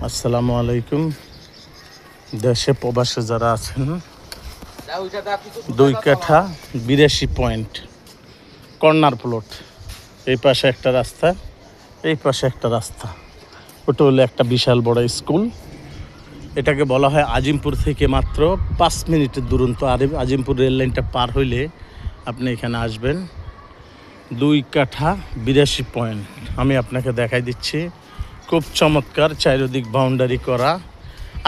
আসসালামু আলাইকুম। দেশে প্রবাসে যারা আছেন, 2 কাঠা 82 পয়েন্ট কর্নার প্লট। এই পাশে একটা রাস্তা, এই পাশে একটা রাস্তা। ওটা হলো একটা বিশাল বড় স্কুল। এটাকে বলা হয় আজিমপুর থেকে মাত্র 5 মিনিটের দূরত্ব। আর আজিমপুর রেল লাইনটা পার হইলে আপনি এখানে আসবেন। 2 কাঠা 82 পয়েন্ট আমি আপনাকে দেখাই দিচ্ছি। খুব চমৎকার, চারিদিক বাউন্ডারি করা,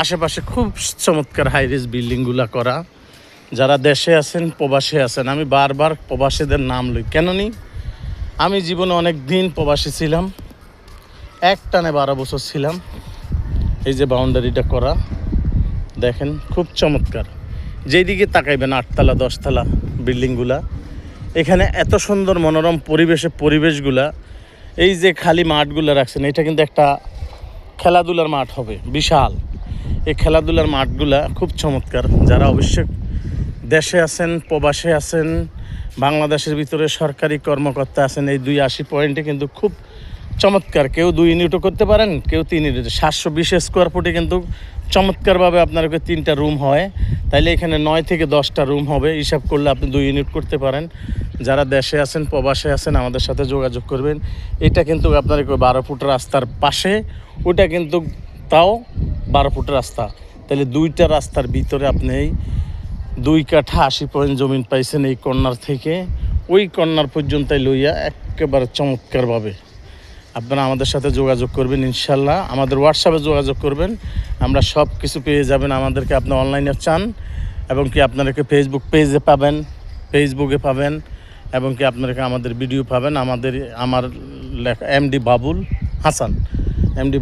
আশেপাশে খুব চমৎকার হাইরেজ বিল্ডিংগুলো করা। যারা দেশে আছেন, প্রবাসে আছেন, আমি বারবার প্রবাসীদের নাম লই কেন নি, আমি জীবনে অনেক দিন প্রবাসী ছিলাম, একটানে 12 বছর ছিলাম। এই যে বাউন্ডারিটা করা দেখেন, খুব চমৎকার। যেদিকে তাকাইবেন 8তলা 10তলা বিল্ডিংগুলা, এখানে এত সুন্দর মনোরম পরিবেশগুলা। এই যে খালি মাঠগুলো রাখছেন, এটা কিন্তু একটা খেলাধুলার মাঠ হবে বিশাল। এই খেলাধুলার মাঠগুলা খুব চমৎকার। যারা অবশ্যই দেশে আছেন, প্রবাসে আছেন, বাংলাদেশের ভিতরে সরকারি কর্মকর্তা আছেন, এই 82 পয়েন্টে কিন্তু খুব চমৎকার। কেউ 2 ইউনিটও করতে পারেন, কেউ 3 ইউনিট। 720 স্কোয়ার ফুটে কিন্তু চমৎকারভাবে আপনার 3টা রুম হয়। তাইলে এখানে 9 থেকে 10টা রুম হবে। হিসাব করলে আপনি 2 ইউনিট করতে পারেন। যারা দেশে আছেন, প্রবাসে আছেন, আমাদের সাথে যোগাযোগ করবেন। এটা কিন্তু আপনার 12 ফুট রাস্তার পাশে, ওইটা কিন্তু তাও 12 ফুট রাস্তা। তাহলে 2টা রাস্তার ভিতরে আপনি এই 2 কাঠা 80 পয়েন্ট জমিন পাইছেন। এই কর্নার থেকে ওই কর্নার পর্যন্ত লইয়া একেবারে চমৎকারভাবে আপনারা আমাদের সাথে যোগাযোগ করবেন। ইনশাল্লাহ আমাদের হোয়াটসঅ্যাপে যোগাযোগ করবেন, আমরা সব কিছু পেয়ে যাবেন। আমাদেরকে আপনি অনলাইনে চান এবং কি আপনাদেরকে ফেসবুক পেজে পাবেন, ফেসবুকে পাবেন, এবং কি আপনাদেরকে আমাদের ভিডিও পাবেন। আমার লেখা এমডি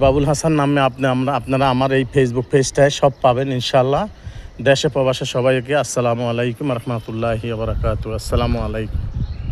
বাবুল হাসান নামে আপনারা আমার এই ফেসবুক পেজটায় সব পাবেন ইনশাল্লাহ। দেশে প্রবাসে সবাইকে আসসালামু আলাইকুম রহমতুল্লাহি ওয়া বারাকাতুহু। আসসালামু আলাইকুম।